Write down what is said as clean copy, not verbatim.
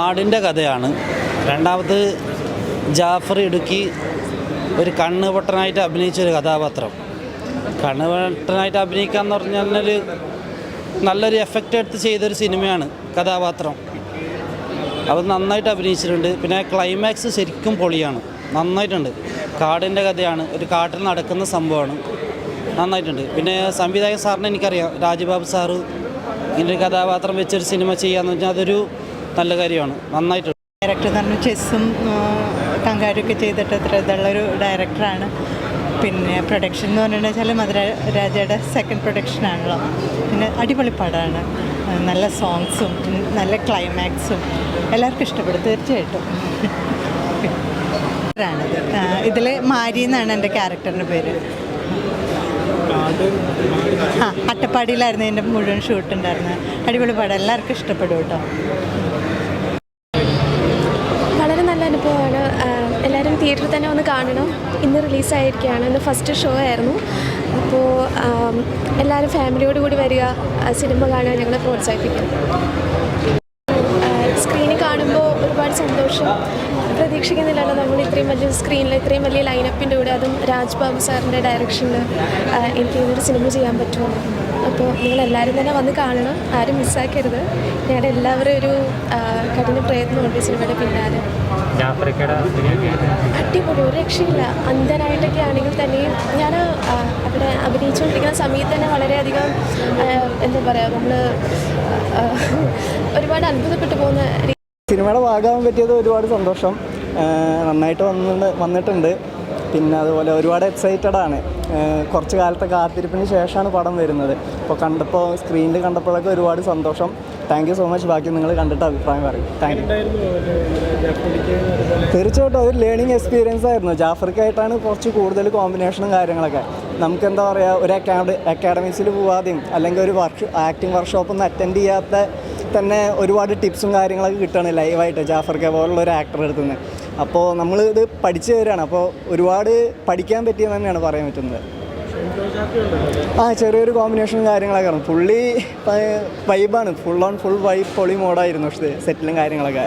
നാടിൻ്റെ കഥയാണ്. രണ്ടാമത് ജാഫർ ഇടുക്കി ഒരു കണ്ണുപൊട്ടനായിട്ട് അഭിനയിച്ചൊരു കഥാപാത്രം. കണ്ണുപൊട്ടനായിട്ട് അഭിനയിക്കുക എന്ന് പറഞ്ഞാൽ നല്ലൊരു എഫക്റ്റ് എടുത്ത് ചെയ്തൊരു സിനിമയാണ് കഥാപാത്രം. അത് നന്നായിട്ട് അഭിനയിച്ചിട്ടുണ്ട്. പിന്നെ ക്ലൈമാക്സ് ശരിക്കും പൊളിയാണ്, നന്നായിട്ടുണ്ട്. കാടിൻ്റെ കഥയാണ്, ഒരു കാട്ടിൽ നടക്കുന്ന സംഭവമാണ്, നന്നായിട്ടുണ്ട്. പിന്നെ സംവിധായകൻ സാറിനെ എനിക്കറിയാം, രാജബാബു സാറ് ഇങ്ങനെ ഒരു കഥാപാത്രം വെച്ചൊരു സിനിമ ചെയ്യാന്ന് വെച്ചാൽ അതൊരു നല്ല കാര്യമാണ്, നന്നായിട്ടുണ്ട്. ഡയറക്ടർ എന്ന് പറഞ്ഞാൽ ചെസ്സും കങ്കാരൊക്കെ ചെയ്തിട്ട് അത്ര ഇതുള്ളൊരു ഡയറക്ടറാണ്. പിന്നെ പ്രൊഡക്ഷൻ എന്ന് പറഞ്ഞിട്ടുണ്ടെന്ന് വെച്ചാൽ മധുരരാജയുടെ സെക്കൻഡ് പ്രൊഡക്ഷനാണല്ലോ. പിന്നെ അടിപൊളി പടമാണ്, നല്ല സോങ്സും നല്ല ക്ലൈമാക്സും എല്ലാവർക്കും ഇഷ്ടപ്പെടും തീർച്ചയായിട്ടും. ഇതിൽ മാരി എന്നാണ് എൻ്റെ ക്യാരക്ടറിൻ്റെ പേര്. അട്ടപ്പാടിയിലായിരുന്നു എൻ്റെ മുഴുവൻ ഷൂട്ട് ഉണ്ടായിരുന്നത്. അടിപൊളി പടം, എല്ലാവർക്കും ഇഷ്ടപ്പെടും കേട്ടോ. വളരെ നല്ല അനുഭവമാണ്. എല്ലാവരും തിയേറ്ററിൽ തന്നെ ഒന്ന് കാണണം. ഇന്ന് റിലീസായിരിക്കുകയാണ്, ഇന്ന് ഫസ്റ്റ് ഷോ ആയിരുന്നു. അപ്പോൾ എല്ലാവരും ഫാമിലിയോട് കൂടി വരിക, സിനിമ കാണാൻ ഞങ്ങളെ പ്രോത്സാഹിപ്പിക്കും. സ്ക്രീനിൽ കാണുമ്പോൾ ഒരുപാട് സന്തോഷം. പ്രതീക്ഷിക്കുന്നില്ലല്ലോ നമ്മൾ ഇത്രയും വലിയ സ്ക്രീനിൽ ഇത്രയും വലിയ ലൈനപ്പിൻ്റെ കൂടെ, അതും രാജ്ബാബു സാറിൻ്റെ ഡയറക്ഷനിൽ എനിക്ക് ഇതൊരു സിനിമ ചെയ്യാൻ പറ്റുമോ. അപ്പോൾ നിങ്ങളെല്ലാവരും തന്നെ വന്ന് കാണണം, ആരും മിസ്സാക്കരുത്. ഞങ്ങളുടെ എല്ലാവരും ഒരു കഠിന പ്രയത്നമുണ്ട് ഈ സിനിമയുടെ പിന്നാലെ. അടിപൊളി, ഒരു രക്ഷയില്ല. അന്ധനായിട്ടൊക്കെ ആണെങ്കിൽ തന്നെയും ഞാൻ അവിടെ അഭിനയിച്ചുകൊണ്ടിരിക്കുന്ന സമയത്ത് തന്നെ വളരെയധികം എന്താ പറയുക, നമ്മൾ ഒരുപാട് അത്ഭുതപ്പെട്ടു പോകുന്ന സിനിമയുടെ ഭാഗമാകാൻ പറ്റിയത് ഒരുപാട് സന്തോഷം. നന്നായിട്ട് വന്നിട്ടുണ്ട്. പിന്നെ അതുപോലെ ഒരുപാട് എക്സൈറ്റഡ് ആണ്. കുറച്ച് കാലത്തെ കാത്തിരിപ്പിന് ശേഷമാണ് പടം വരുന്നത്. അപ്പോൾ സ്ക്രീനിൽ കണ്ടപ്പോഴൊക്കെ ഒരുപാട് സന്തോഷം. Thank you so much. ബാക്കി നിങ്ങൾ കണ്ടിട്ട് അഭിപ്രായം പറയും. Thank you. തീർച്ചയായിട്ടും ഒരു ലേണിംഗ് എക്സ്പീരിയൻസ് ആയിരുന്നു. ജാഫർക്കായിട്ടാണ് കുറച്ച് കൂടുതൽ കോമ്പിനേഷനും കാര്യങ്ങളൊക്കെ. നമുക്ക് എന്താ പറയുക, ഒരു അക്കാഡമീസിൽ പോവാതെയും അല്ലെങ്കിൽ ഒരു ആക്ടിങ് വർക്ക്ഷോപ്പൊന്നും അറ്റൻഡ് ചെയ്യാത്ത തന്നെ ഒരുപാട് ടിപ്സും കാര്യങ്ങളൊക്കെ കിട്ടുകയാണ് ലൈവായിട്ട് ജാഫർക്ക പോലുള്ള ഒരു ആക്ടറെ അടുത്ത് നിന്ന്. അപ്പോൾ നമ്മളിത് പഠിച്ചു തരാണ്. അപ്പോൾ ഒരുപാട് പഠിക്കാൻ പറ്റിയെന്ന് തന്നെയാണ് പറയാൻ പറ്റുന്നത്. ചെറിയൊരു കോമ്പിനേഷനും കാര്യങ്ങളൊക്കെ ആണ്. പുള്ളി വൈബാണ്, ഫുൾ വൈബ് പൊളി മോഡായിരുന്നു സെറ്റിലും കാര്യങ്ങളൊക്കെ.